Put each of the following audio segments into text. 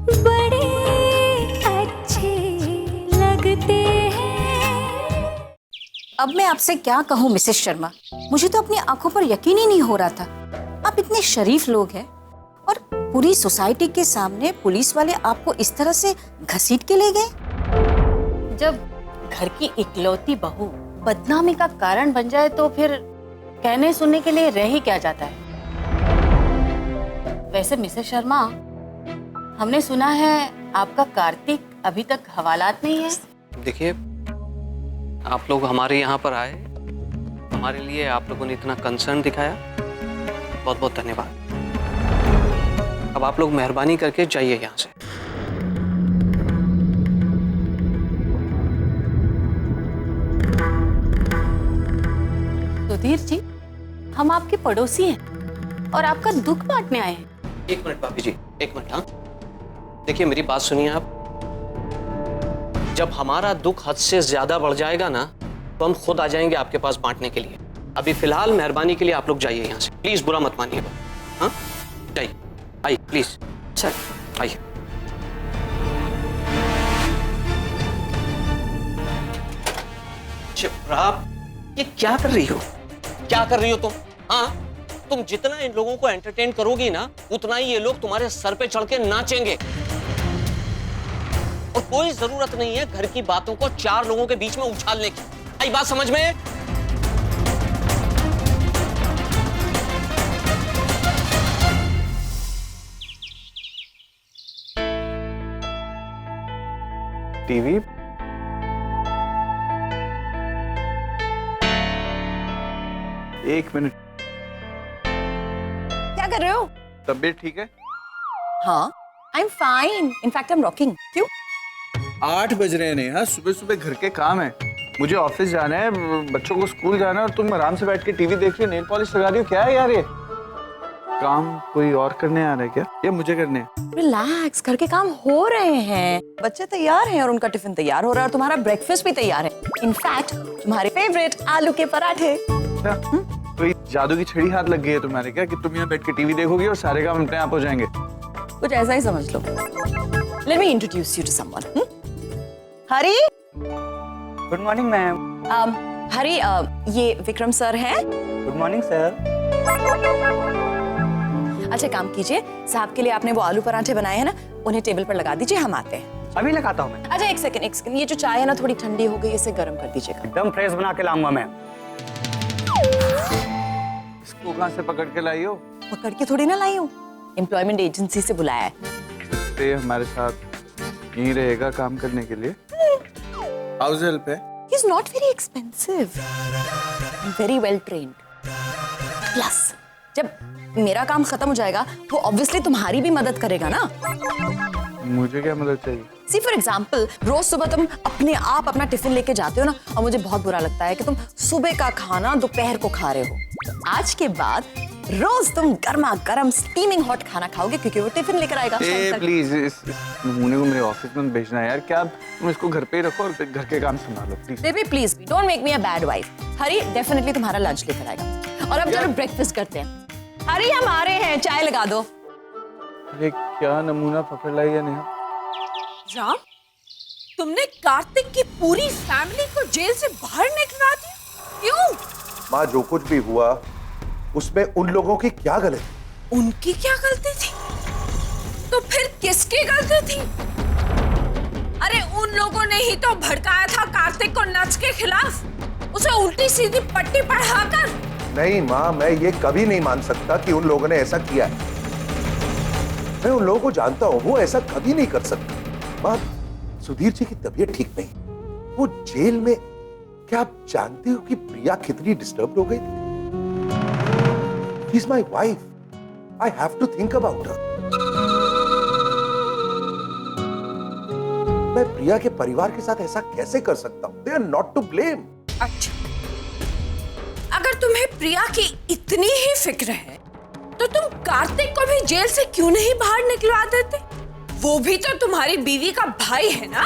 बड़े अच्छे लगते हैं। अब मैं आपसे क्या कहूँ मिसेस शर्मा, मुझे तो अपनी आंखों पर यकीन ही नहीं हो रहा था। आप इतने शरीफ लोग हैं और पूरी सोसाइटी के सामने पुलिस वाले आपको इस तरह से घसीट के ले गए। जब घर की इकलौती बहू बदनामी का कारण बन जाए तो फिर कहने सुनने के लिए रह ही क्या जाता है। वैसे मिसेस शर्मा, हमने सुना है आपका कार्तिक अभी तक हवालात नहीं है। देखिए, आप लोग हमारे यहाँ पर आए, हमारे लिए आप लोगों ने इतना कंसर्न दिखाया, बहुत बहुत धन्यवाद। अब आप लोग मेहरबानी करके जाइए यहाँ से। सुधीर जी, हम आपके पड़ोसी हैं और आपका दुख बांटने आए हैं। एक मिनट भाभी जी, एक मिनट। हाँ, देखिए मेरी बात सुनिए आप। जब हमारा दुख हद से ज्यादा बढ़ जाएगा ना, तो हम खुद आ जाएंगे आपके पास बांटने के लिए। अभी फिलहाल मेहरबानी के लिए आप लोग जाइए यहाँ से, प्लीज, बुरा मत मानिएगा। हाँ, जाइए, आइए प्लीज, चल आइए। आप ये क्या कर रही हो? क्या कर रही हो तुम? हाँ, तुम जितना इन लोगों को एंटरटेन करोगी ना, उतना ही ये लोग तुम्हारे सर पे चढ़ के नाचेंगे। और कोई जरूरत नहीं है घर की बातों को 4 लोगों के बीच में उछालने की। आई बात समझ में? टीवी एक मिनट, क्या कर रहे हो? तबीयत ठीक है? हाँ, I am fine, in fact I am rocking. क्यों? 8 बज रहे हैं नेहा, सुबह सुबह घर के काम है, मुझे ऑफिस जाना है, बच्चों को स्कूल जाना है और तुम आराम से बैठ के टीवी देख रही हो, नेल पॉलिश लगा रही हो। क्या है यार ये काम? कोई और करने आ रहा है क्या? ये मुझे करने हैं? रिलैक्स, घर के काम हो रहे हैं, बच्चे तैयार हैं और उनका टिफिन तैयार हो रहा है और तुम्हारा ब्रेकफास्ट भी तैयार है। इनफैक्ट तुम्हारे फेवरेट आलू के पराठे। क्या? कोई जादू की छड़ी हाथ लग गई है तुम्हारे क्या, कि तुम यहाँ बैठ के टीवी देखोगी और सारे काम अपने आप हो जाएंगे? कुछ ऐसा ही समझ लो। Let me introduce you to someone. Hari. Good morning ma'am. Hari, ये विक्रम सर हैं। Good morning sir. अच्छा, काम कीजिए, साहब के लिए आपने वो आलू पराठे बनाए हैं ना, उन्हें टेबल पर लगा दीजिए, हम आते हैं। अभी लगाता हूँ मैं। अच्छा, एक सेकंड, ये जो चाय है ना थोड़ी ठंडी हो गई, इसे गर्म कर दीजिएगा। एकदम फ्रेश बना के लाऊंगा मैं। इसको कहाँ से पकड़ के लाई हो? पकड़ के थोड़ी ना लाई हूँ, एम्प्लॉयमेंट एजेंसी से बुलाया है। ते हमारे साथ यहीं रहेगा काम करने के लिए? हाउस हेल्प है? He's not very expensive and very well trained. Plus, जब मेरा काम खत्म हो जाएगा तो ऑब्वियसली तुम्हारी भी मदद करेगा ना। मुझे क्या मदद चाहिए? See for example, रोज सुबह तुम अपने आप अपना टिफिन लेके जाते हो ना, और मुझे बहुत बुरा लगता है कि तुम सुबह का खाना दोपहर को खा रहे हो। तो आज के बाद रोज तुम गर्मा गर्म स्टीमिंग हॉट खाना खाओगे, क्योंकि वो टिफिन लेकर आएगा। प्लीज इस नमूने को मेरे ऑफिस में भेजना है यार। क्या तुम इसको घर पे ही रखो और घर के काम संभालो please. Baby please don't make me a bad wife. Hari definitely तुम्हारा लंच लेकर आएगा। और अब चलो ब्रेकफास्ट करते हैं। हरी, हम आ रहे हैं, चाय लगा दो। ये क्या नमूना पकड़ लाई है नेहा? राम, तुमने कार्तिक की पूरी फैमिली को जेल से बाहर निकलवा दिया? क्यों? माँ, जो कुछ भी हुआ उसमें उन लोगों की क्या गलती? उनकी क्या गलती थी? तो फिर किसकी गलती थी? अरे उन लोगों ने ही तो भड़काया था कार्तिक को नच के खिलाफ, उसे उल्टी सीधी पट्टी पढ़ाकर। नहीं माँ, मैं ये कभी नहीं मान सकता कि उन लोगों ने ऐसा किया है। मैं उन लोगों को जानता हूँ, वो ऐसा कभी नहीं कर सकते। माँ, सुधीर जी की तबीयत ठीक नहीं, वो जेल में। क्या आप जानते हो कि प्रिया कितनी डिस्टर्ब हो गई थी? She's my wife. I have to think about her. मैं प्रिया के परिवार के साथ ऐसा कैसे कर सकता हूँ? They are not to blame. अच्छा, अगर तुम्हें प्रिया की इतनी ही फिक्र है, तो तुम कार्तिक को भी जेल से क्यों नहीं बाहर निकलवा देते? वो भी तो तुम्हारी बीवी का भाई है ना।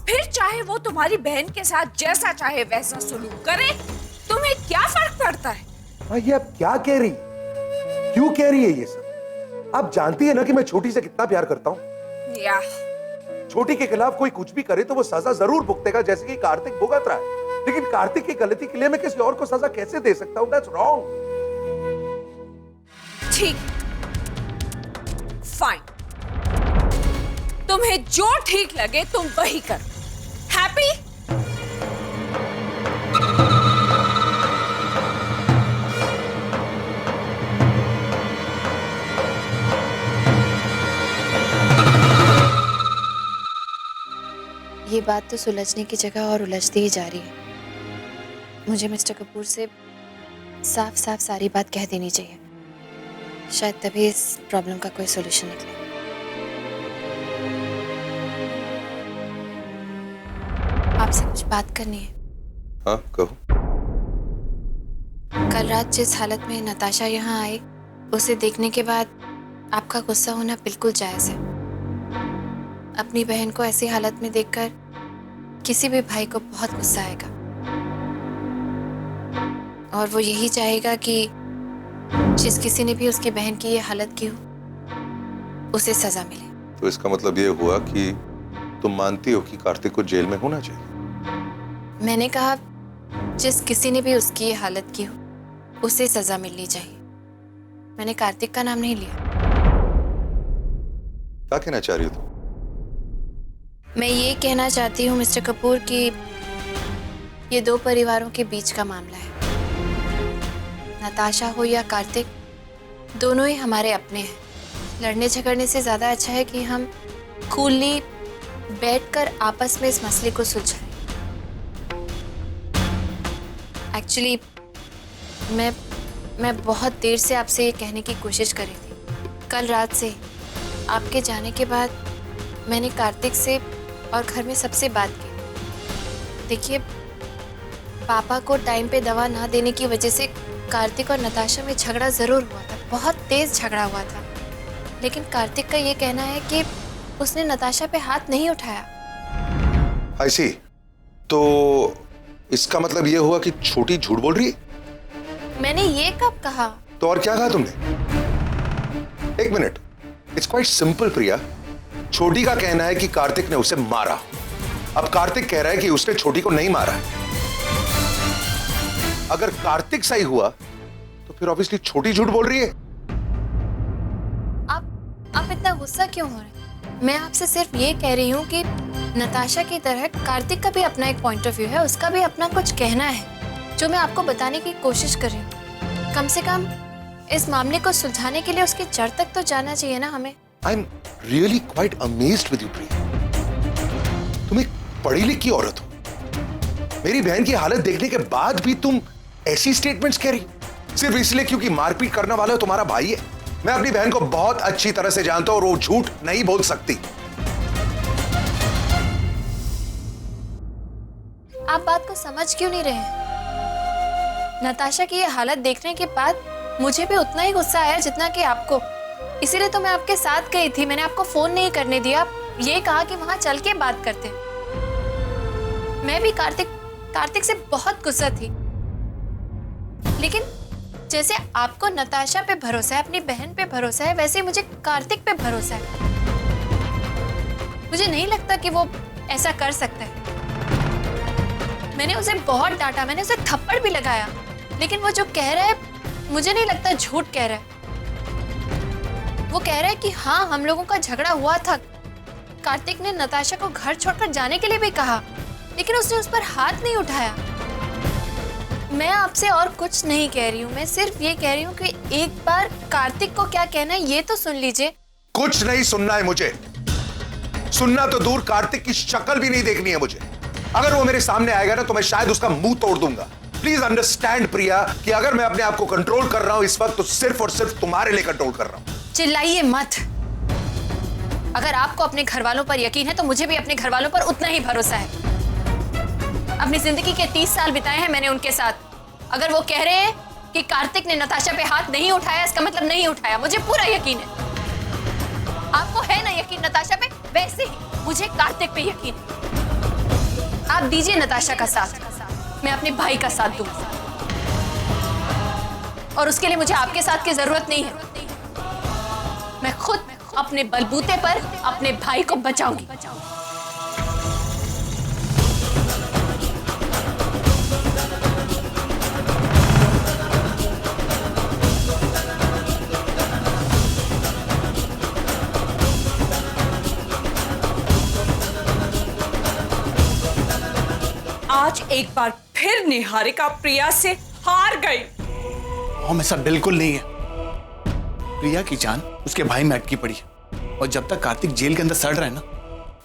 फिर चाहे वो तुम्हारी बहन के साथ जैसा चाहे वैसा सलूक करे, तुम्हें क्या फर्क पड़ता है? ये अब क्या कह रही? क्यों कह रही है ये सब? आप जानती है ना कि मैं छोटी से कितना प्यार करता हूं। या छोटी के खिलाफ कोई कुछ भी करे तो वो सजा जरूर भुगतेगा, जैसे कि कार्तिक भुगत रहा है। लेकिन कार्तिक की गलती के लिए मैं किसी और को सजा कैसे दे सकता हूं? That's wrong. ठीक, फाइन, तुम्हें जो ठीक लगे तुम वही करो। हैप्पी? ये बात तो सुलझने की जगह और उलझती ही जा रही है। मुझे मिस्टर कपूर से साफ साफ सारी बात कह देनी चाहिए, शायद तभी इस प्रॉब्लम का कोई सॉल्यूशन निकले। आपसे कुछ बात करनी है। हाँ कहो। कल रात जिस हालत में नताशा यहाँ आई, उसे देखने के बाद आपका गुस्सा होना बिल्कुल जायज है। अपनी बहन को ऐसी हालत में देखकर किसी भी भाई को बहुत गुस्सा आएगा और वो यही चाहेगा कि जिस किसी ने भी उसकी बहन की ये हालत की हो उसे सजा मिले। तो इसका मतलब ये हुआ कि तुम मानती हो कि कार्तिक को जेल में होना चाहिए? मैंने कहा जिस किसी ने भी उसकी ये हालत की हो उसे सजा मिलनी चाहिए। मैंने कार्तिक का नाम नहीं लिया। क्या कहना चाह रही हो तुम? मैं ये कहना चाहती हूँ मिस्टर कपूर कि ये दो परिवारों के बीच का मामला है। नताशा हो या कार्तिक, दोनों ही हमारे अपने हैं। लड़ने झगड़ने से ज़्यादा अच्छा है कि हम कूलली बैठकर आपस में इस मसले को सुलझाएं। एक्चुअली मैं बहुत देर से आपसे ये कहने की कोशिश कर रही थी। कल रात से आपके जाने के बाद मैंने कार्तिक से और घर में सबसे बात की। देखिए, पापा को टाइम पे दवा ना देने की वजह से कार्तिक और नताशा में झगड़ा ज़रूर हुआ था, बहुत तेज़ झगड़ा हुआ था। लेकिन कार्तिक का ये कहना है कि उसने नताशा पे हाथ नहीं उठाया। I see। तो इसका मतलब ये हुआ कि छोटी झूठ बोल रही है? मैंने ये कब कहा? तो और क्या कहा तुमने? एक मिनट, इट्स क्वाइट सिंपल प्रिया। छोटी का कहना है कि कार्तिक ने उसे मारा। अब कार्तिक कह रहा है कि उसने छोटी को नहीं मारा। अगर कार्तिक सही हुआ तो फिर ऑब्वियसली छोटी झूठ बोल रही है। आप इतना गुस्सा क्यों हो रहे हैं? मैं आपसे सिर्फ ये कह रही हूँ कि नताशा की तरह कार्तिक का भी अपना एक पॉइंट ऑफ व्यू है, उसका भी अपना कुछ कहना है जो मैं आपको बताने की कोशिश कर रही हूँ। कम से कम इस मामले को सुलझाने के लिए उसकी जड़ तक तो जाना चाहिए ना हमें। I'm really quite amazed with you, प्रिया। तुम एक पढ़ी लिखी औरत हो। मेरी बहन की हालत देखने के बाद भी तुम ऐसी स्टेटमेंट्स कह रही, सिर्फ इसलिए क्योंकि मारपीट करने वाला तुम्हारा भाई है। मैं अपनी बहन को बहुत अच्छी तरह से जानता हूं और वो झूठ नहीं बोल सकती। आप बात को समझ क्यों नहीं रहे? नताशा की ये हालत देखने के बाद मुझे भी उतना ही गुस्सा आया जितना कि आपको। इसीलिए तो मैं आपके साथ गई थी। मैंने आपको फोन नहीं करने दिया, ये कहा कि वहां चल के बात करते। मैं भी कार्तिक से बहुत गुस्सा थी, लेकिन जैसे आपको नताशा पे भरोसा है, अपनी बहन पे भरोसा है, वैसे ही मुझे कार्तिक पे भरोसा है। मुझे नहीं लगता कि वो ऐसा कर सकता है। मैंने उसे बहुत डांटा, मैंने उसे थप्पड़ भी लगाया, लेकिन वो जो कह रहा है मुझे नहीं लगता झूठ कह रहा है। वो कह रहा है कि हाँ, हम लोगों का झगड़ा हुआ था। कार्तिक ने नताशा को घर छोड़कर जाने के लिए भी कहा, लेकिन उसने उस पर हाथ नहीं उठाया। मैं आपसे और कुछ नहीं कह रही हूँ, मैं सिर्फ ये कह रही हूँ कि एक बार कार्तिक को क्या कहना है ये तो सुन लीजिए। कुछ नहीं सुनना है मुझे। सुनना तो दूर, कार्तिक की शक्ल भी नहीं देखनी है मुझे। अगर वो मेरे सामने आएगा ना तो मैं शायद उसका मुंह तोड़ दूंगा। प्लीज अंडरस्टैंड प्रिया कि अगर मैं अपने आप को कंट्रोल कर रहा हूं इस वक्त, तो सिर्फ और सिर्फ तुम्हारे लिए कंट्रोल कर रहा हूं। चिल्लाइए मत। अगर आपको अपने घर वालों पर यकीन है तो मुझे भी अपने घर वालों पर उतना ही भरोसा है। अपनी जिंदगी के 30 साल बिताए हैं मैंने उनके साथ। अगर वो कह रहे हैं कि कार्तिक ने नताशा पे हाथ नहीं उठाया, इसका मतलब नहीं उठाया। मुझे पूरा यकीन है। आपको है ना यकीन नताशा पे, वैसे ही मुझे कार्तिक पे यकीन है। आप दीजिए नताशा का साथ, मैं अपने भाई का साथ दूंगा, और उसके लिए मुझे आपके साथ की जरूरत नहीं है। मैं खुद अपने बलबूते पर अपने भाई को बचाऊंगी। आज एक बार फिर निहारिका प्रिया से हार गई। मॉम ऐसा बिल्कुल नहीं है। प्रिया की जान उसके भाई में अटकी पड़ी है और जब तक कार्तिक जेल के अंदर सड़ रहा है ना,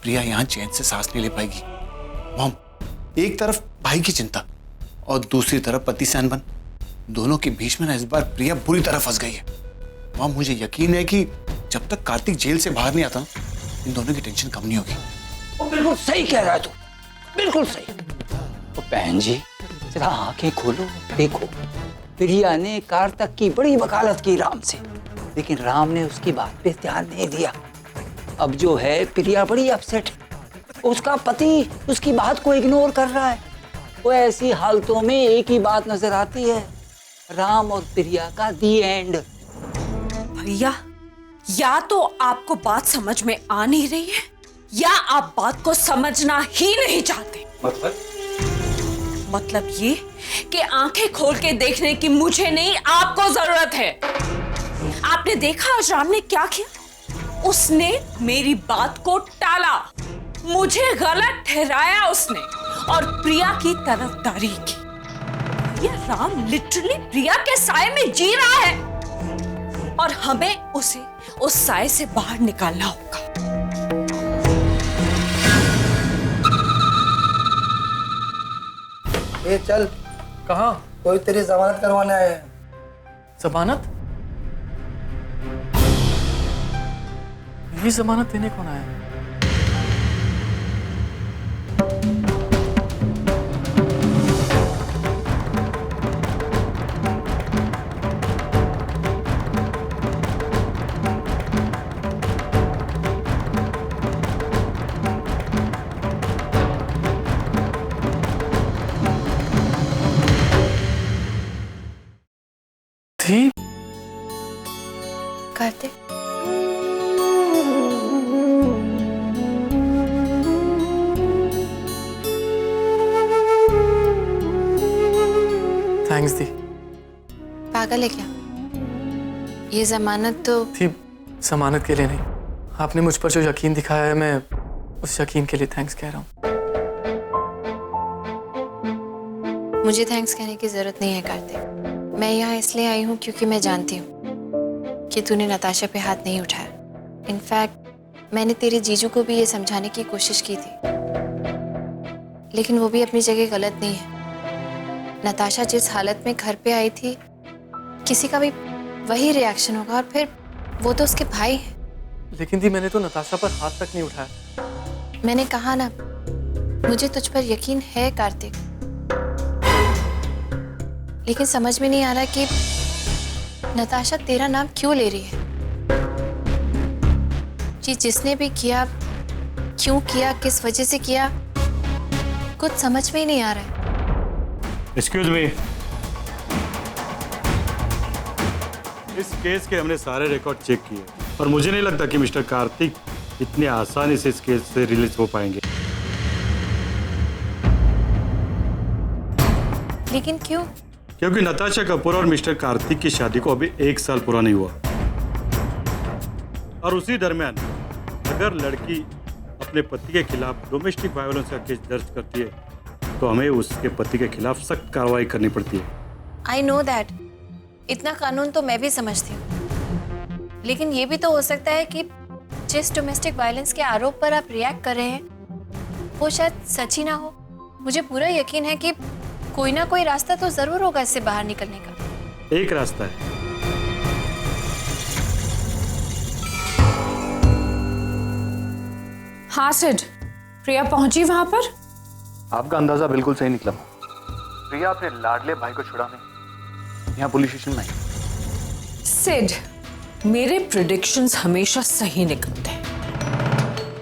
प्रिया यहाँ चैन से सांस नहीं ले पाएगी। मॉम, एक तरफ भाई की चिंता और दूसरी तरफ पति से अनबन, दोनों के बीच में ना इस बार प्रिया बुरी तरह फंस गई है। मॉम, मुझे यकीन है कि जब तक कार्तिक जेल से बाहर नहीं आता इन दोनों की टेंशन कम नहीं होगी। वो बिल्कुल सही कह रहा है तू, बिल्कुल सही। तो बहन जी जरा आंखें खोलो, देखो प्रिया ने कार्तिक की बड़ी वकालत की राम से, लेकिन राम ने उसकी बात पे ध्यान नहीं दिया। अब जो है प्रिया बड़ी अपसेट है, उसका पति उसकी बात को इग्नोर कर रहा है। वो ऐसी हालतों में एक ही बात नजर आती है, राम और प्रिया का दी एंड। भैया, या तो आपको बात समझ में आ नहीं रही है या आप बात को समझना ही नहीं चाहते। मतलब ये कि आंखें खोल के देखने की मुझे नहीं, आपको जरूरत है। आपने देखा आज राम ने क्या किया? उसने मेरी बात को टाला, मुझे गलत ठहराया उसने और प्रिया की तरफदारी की। ये राम लिटरली प्रिया के साए में जी रहा है और हमें उसे उस साए से बाहर निकालना होगा। ए चल, कहाँ? कोई तेरी जमानत करवाने आया है। जमानत? ये जमानत देने कौन आया? कार्तिक, थैंक्स दी। पागल है क्या? ये जमानत तो थी जमानत के लिए नहीं, आपने मुझ पर जो यकीन दिखाया है, मैं उस यकीन के लिए थैंक्स कह रहा हूँ। मुझे थैंक्स कहने की जरूरत नहीं है कार्तिक। मैं यहाँ इसलिए आई हूँ क्योंकि मैं जानती हूँ कि तूने नताशा पे हाथ नहीं उठाया। इनफैक्ट मैंने तेरे जीजू को भी ये समझाने की कोशिश की थी, लेकिन वो भी अपनी जगह गलत नहीं है। नताशा जिस हालत में घर पे आई थी, किसी का भी वही रिएक्शन होगा, और फिर वो तो उसके भाई हैं। लेकिन दी, मैंने तो नताशा पर हाथ तक नहीं उठाया। मैंने कहा ना, मुझे तुझ पर यकीन है कार्तिक, लेकिन समझ में नहीं आ रहा कि नताशा तेरा नाम क्यों ले रही है। जी जिसने भी किया, क्यों किया, किस वजह से किया, कुछ समझ में ही नहीं आ रहा है। एक्सक्यूज मी, इस केस के हमने सारे रिकॉर्ड चेक किए और मुझे नहीं लगता कि मिस्टर कार्तिक इतनी आसानी से इस केस से रिलीज हो पाएंगे। लेकिन क्यों? क्योंकि नताशा कपूर और मिस्टर कार्तिक की शादी को अभी 1 साल पूरा नहीं हुआ, और उसी दरमियान अगर लड़की अपने पति के खिलाफ डोमेस्टिक वायलेंस का केस दर्ज करती है तो हमें उसके पति के खिलाफ सख्त कार्रवाई करनी पड़ती है। आई नो दैट, इतना कानून तो मैं भी समझती हूँ, लेकिन ये भी तो हो सकता है कि जिस डोमेस्टिक वायलेंस के आरोप पर आप रिएक्ट कर रहे हैं वो शायद सच ही ना हो। मुझे पूरा यकीन है कि कोई ना कोई रास्ता तो जरूर होगा इससे बाहर निकलने का। एक रास्ता है, हाँ सिड, प्रिया पहुंची वहां पर? आपका अंदाजा बिल्कुल सही निकला। प्रिया अपने लाडले भाई को छुड़ाने यहाँ पुलिस स्टेशन में आई। सिड, मेरे प्रेडिक्शंस हमेशा सही निकलते हैं।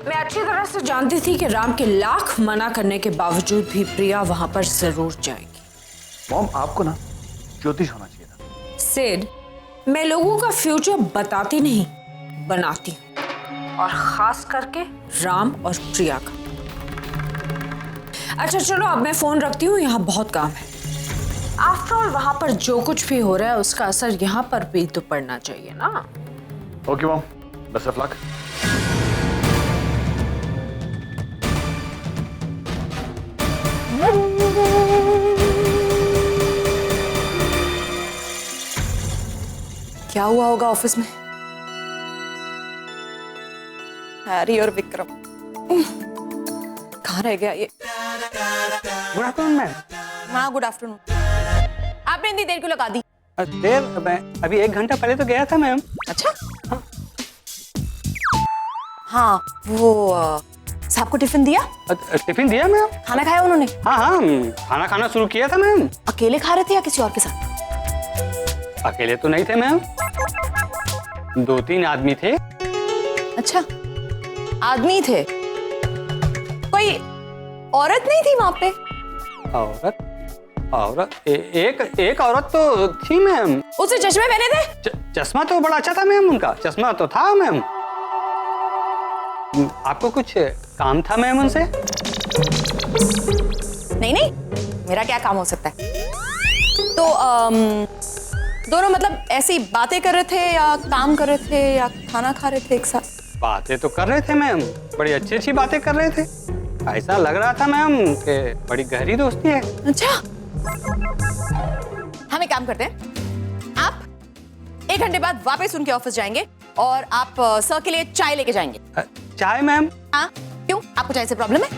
मैं अच्छी तरह से जानती थी कि राम के लाख मना करने के बावजूद भी प्रिया वहां पर जरूर जाएगी। मॉम, आपको ना ज्योतिष होना चाहिए था। सिड, मैं लोगों का फ्यूचर बताती नहीं, बनाती हूँ, और खास करके राम और प्रिया का। अच्छा चलो, अब मैं फोन रखती हूँ, यहाँ बहुत काम है। आफ्टर ऑल वहां पर जो कुछ भी हो रहा है उसका असर यहाँ पर भी तो पड़ना चाहिए ना। Okay mom, best of luck. क्या हुआ होगा ऑफिस में? हैरी और विक्रम कहाँ रह गया ये? Good afternoon ma'am. हाँ गुड आफ्टरनून। आपने इतनी देर क्यों लगा दी? देर? मैं अभी 1 घंटा पहले तो गया था मैम। अच्छा हाँ वो साहब को टिफिन दिया? टिफिन दिया मैम। खाना खाया उन्होंने? हाँ हाँ, खाना खाना शुरू किया था मैम। अकेले खा रहे थे या किसी और के साथ? अकेले तो नहीं थे मैम, 2-3 आदमी थे। अच्छा आदमी थे, कोई औरत नहीं थी वहां पे? औरत एक औरत तो थी मैम। उसे चश्मे पहने थे? चश्मा तो बड़ा अच्छा था मैम, उनका चश्मा तो था मैम। आपको कुछ काम था मैम उनसे? नहीं, मेरा क्या काम हो सकता है? तो दोनों मतलब ऐसी बातें कर रहे थे या काम कर रहे थे या खाना खा रहे थे एक साथ? बातें तो कर रहे थे मैम, बड़ी अच्छी बातें कर रहे थे। ऐसा लग रहा था मैम कि बड़ी गहरी दोस्ती है। अच्छा हम एक काम करते हैं, आप 1 घंटे बाद वापस उनके ऑफिस जाएंगे और आप सर के लिए चाय लेके जाएंगे। चाय मैम? हाँ क्यों, आपको चाय से प्रॉब्लम है?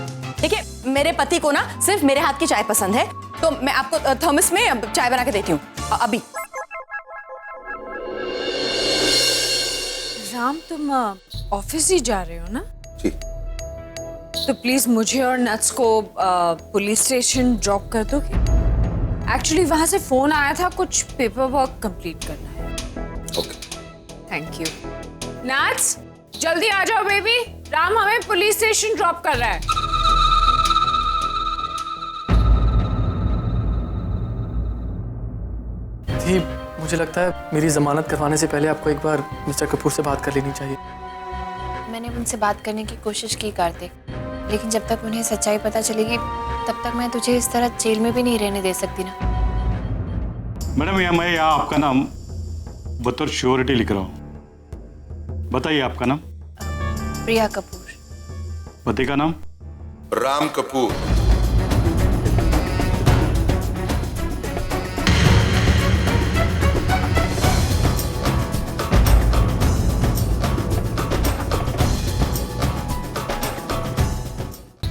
देखिए मेरे पति को ना सिर्फ मेरे हाथ की चाय पसंद है, तो मैं आपको थर्मस में चाय बना के देती हूँ अभी। राम तुम ऑफिस ही जा रहे हो ना? जी। तो प्लीज मुझे और नट्स को पुलिस स्टेशन ड्रॉप कर दोगे? एक्चुअली वहां से फोन आया था, कुछ पेपर वर्क कंप्लीट करना है। Okay thank you. नट्स जल्दी आ जाओ बेबी, राम हमें पुलिस स्टेशन ड्रॉप कर रहा है। जी मुझे लगता है मेरी जमानत करवाने से पहले आपको एक बार मिस्टर कपूर से बात कर लेनी चाहिए। मैंने उनसे बात करने की कोशिश की कार्तिक, लेकिन जब तक उन्हें सच्चाई पता चलेगी तब तक मैं तुझे इस तरह जेल में भी नहीं रहने दे सकती ना। मैडम मैं यहाँ आपका नाम बतौर श्योरिटी लिख रहा हूँ। बताइए आपका नाम? प्रिया कपूर। पति का नाम? राम कपूर।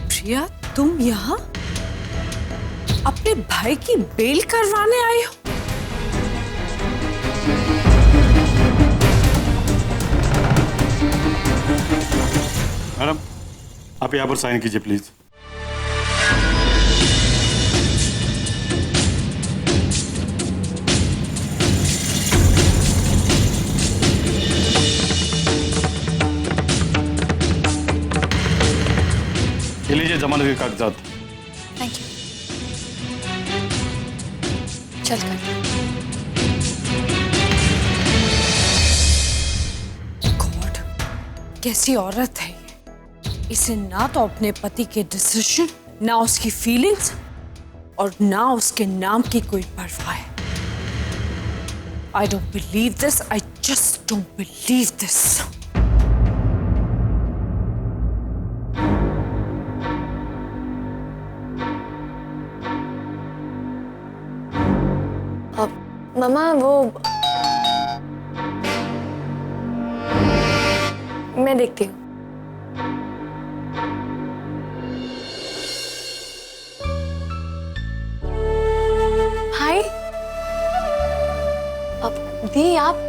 प्रिया तुम यहाँ अपने भाई की बेल करवाने आए हो? मैडम आप यहाँ पर साइन कीजिए प्लीज। ये लीजिए जमानत के कागजात। Thank you. चल कर। गॉड कैसी औरत है ये। इसे ना तो अपने पति के डिसीजन, ना उसकी फीलिंग्स और ना उसके नाम की कोई परवाह है। I don't believe this, I just don't believe this. मामा वो मैं देखती हूँ। हाय अब दी आप?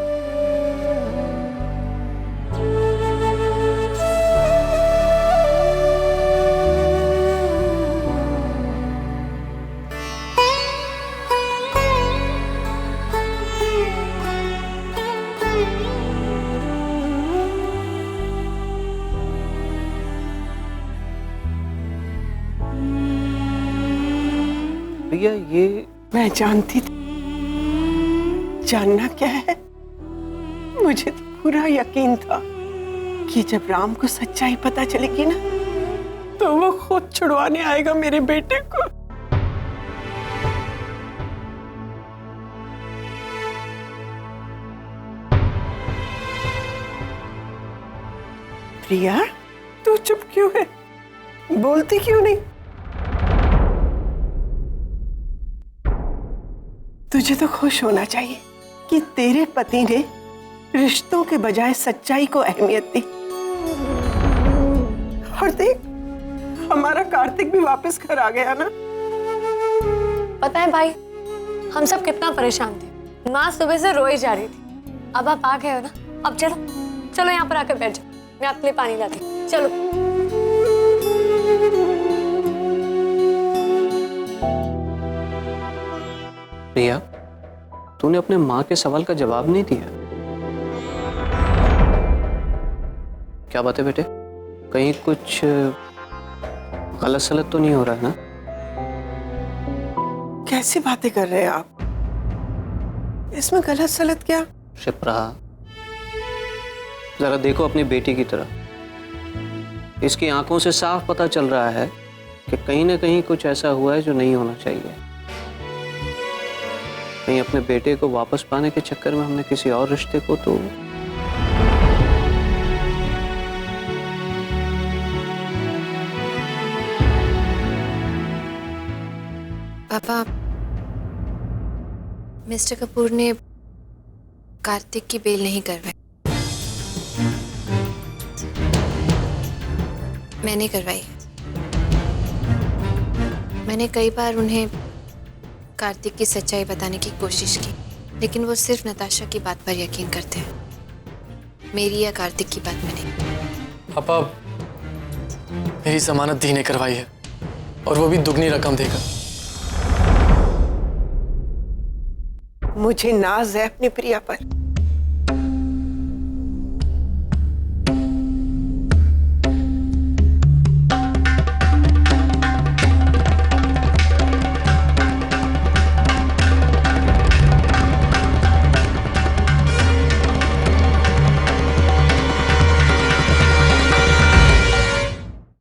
भैया ये मैं जानती थी। जानना क्या है, मुझे तो पूरा यकीन था कि जब राम को सच्चाई पता चलेगी ना तो वो खुद छुड़वाने आएगा मेरे बेटे को। प्रिया, तू चुप क्यों है? बोलती क्यों नहीं? तुझे तो खुश होना चाहिए कि तेरे पति ने रिश्तों के बजाय सच्चाई को अहमियत दी। और देख, हमारा कार्तिक भी वापस घर आ गया ना। पता है भाई, हम सब कितना परेशान थे। माँ सुबह से रोई जा रही थी। अब आप आ गए हो ना, अब चलो चलो यहाँ पर आकर बैठ जाओ, मैं आपके लिए पानी लाती हूँ। चलो। प्रिया, तूने अपने माँ के सवाल का जवाब नहीं दिया। क्या बात है बेटे, कहीं कुछ गलत सलत तो नहीं हो रहा है ना? कैसी बातें कर रहे हैं आप? इसमें गलत सलत क्या? शिप्रा, जरा देखो अपनी बेटी की तरफ। इसकी आंखों से साफ पता चल रहा है कि कहीं ना कहीं कुछ ऐसा हुआ है जो नहीं होना चाहिए। कहीं अपने बेटे को वापस पाने के चक्कर में हमने किसी और रिश्ते को तो पापा, मिस्टर कपूर ने कार्तिक की बेल नहीं करवाई, मैंने करवाई। मैंने कई बार उन्हें कार्तिक की सच्चाई बताने की कोशिश की, लेकिन वो सिर्फ नताशा की बात पर यकीन करते हैं, मेरी या कार्तिक की बात में नहीं। पापा, मेरी जमानत दी ने करवाई है, और वो भी दुगनी रकम देकर। मुझे नाज है अपनी प्रिया पर।